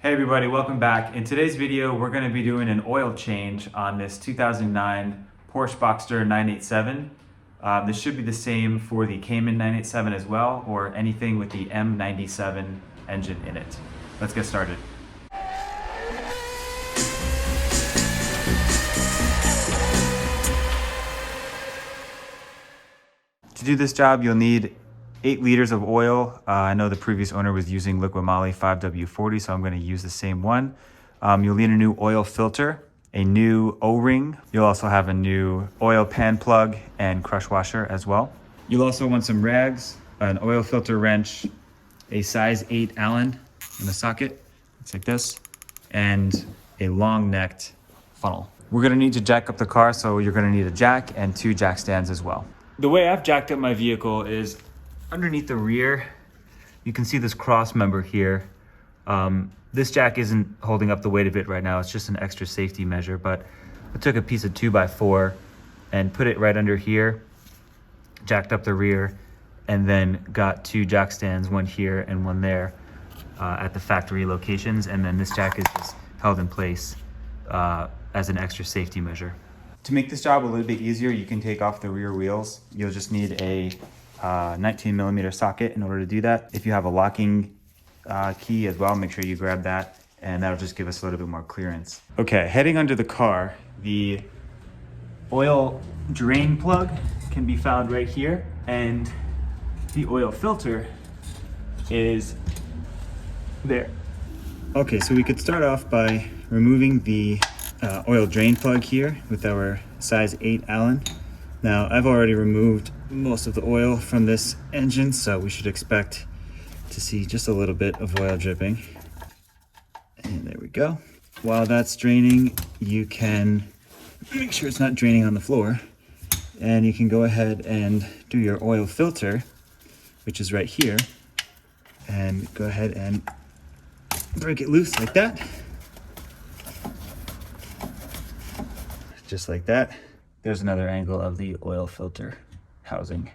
Hey everybody, welcome back. In today's video, we're going to be doing an oil change on this 2009 Porsche Boxster 987. This should be the same for the Cayman 987 as well, or anything with the M97 engine in it. Let's get started. To do this job, you'll need 8 liters of oil. I know the previous owner was using Liqui Moly 5W40, so I'm going to use the same one. You'll need a new oil filter, a new O-ring. You'll also have a new oil pan plug and crush washer as well. You'll also want some rags, an oil filter wrench, a size 8 Allen in the socket, it's like this, and a long-necked funnel. We're going to need to jack up the car, so you're going to need a jack and 2 jack stands as well. The way I've jacked up my vehicle is underneath the rear. You can see this cross member here. This jack isn't holding up the weight of it right now. It's just an extra safety measure, but I took a piece of 2x4 and put it right under here, jacked up the rear, and then got 2 jack stands, one here and one there at the factory locations. And then this jack is just held in place as an extra safety measure. To make this job a little bit easier, you can take off the rear wheels. You'll just need a 19mm socket in order to do that. If you have a locking key as well, make sure you grab that, and that'll just give us a little bit more clearance. Okay, heading under the car, the oil drain plug can be found right here, and the oil filter is there. Okay, so we could start off by removing the oil drain plug here with our size 8 Allen. Now, I've already removed most of the oil from this engine, so we should expect to see just a little bit of oil dripping. And there we go. While that's draining, you can make sure it's not draining on the floor, and you can go ahead and do your oil filter, which is right here, and go ahead and break it loose like that. Just like that. There's another angle of the oil filter housing.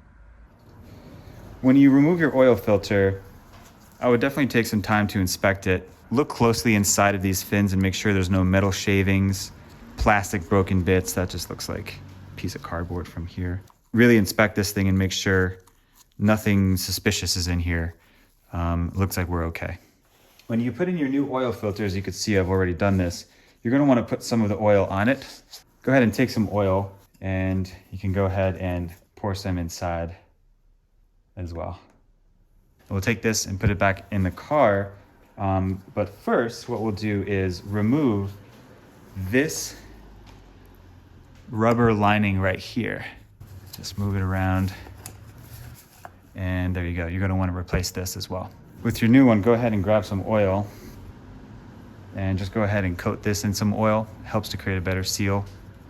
When you remove your oil filter, I would definitely take some time to inspect it. Look closely inside of these fins and make sure there's no metal shavings, plastic broken bits. That just looks like a piece of cardboard from here. Really inspect this thing and make sure nothing suspicious is in here. Looks like we're okay. When you put in your new oil filter, as you can see, I've already done this, you're gonna wanna put some of the oil on it. Go ahead and take some oil, and you can go ahead and pour some inside as well. We'll take this and put it back in the car. But first, what we'll do is remove this rubber lining right here. Just move it around. And there you go. You're gonna wanna replace this as well. With your new one, go ahead and grab some oil and just go ahead and coat this in some oil. Helps to create a better seal.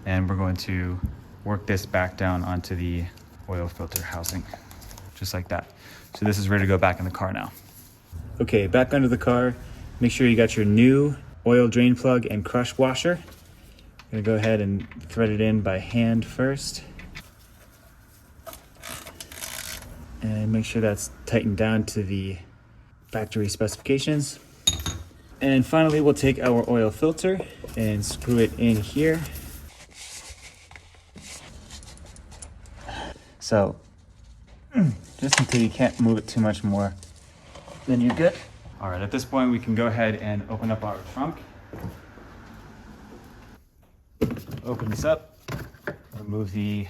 And we're going to work this back down onto the oil filter housing, just like that. So this is ready to go back in the car now. Okay, back under the car, make sure you got your new oil drain plug and crush washer. I'm gonna go ahead and thread it in by hand first. And make sure that's tightened down to the factory specifications. And finally, we'll take our oil filter and screw it in here. So, just until you can't move it too much more, then you're good. All right, at this point, we can go ahead and open up our trunk. Open this up, remove the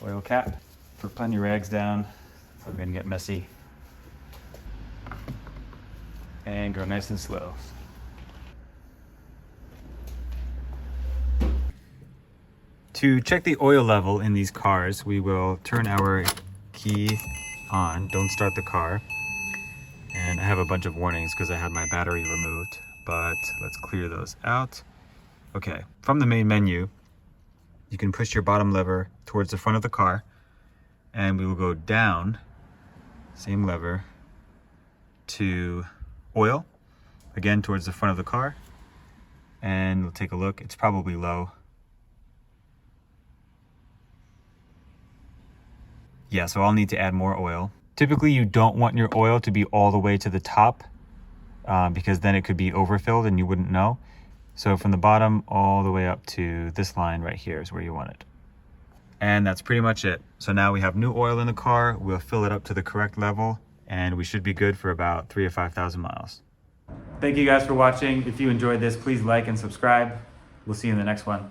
oil cap, put plenty of rags down. We're gonna get messy. And go nice and slow. To check the oil level in these cars, we will turn our key on, don't start the car. And I have a bunch of warnings because I had my battery removed, but let's clear those out. Okay, from the main menu, you can push your bottom lever towards the front of the car, and we will go down, same lever, to oil, again towards the front of the car, and we'll take a look. It's probably low. Yeah, so I'll need to add more oil. Typically, you don't want your oil to be all the way to the top because then it could be overfilled and you wouldn't know. So from the bottom all the way up to this line right here is where you want it. And that's pretty much it. So now we have new oil in the car. We'll fill it up to the correct level and we should be good for about 3,000 to 5,000 miles. Thank you guys for watching. If you enjoyed this, please like and subscribe. We'll see you in the next one.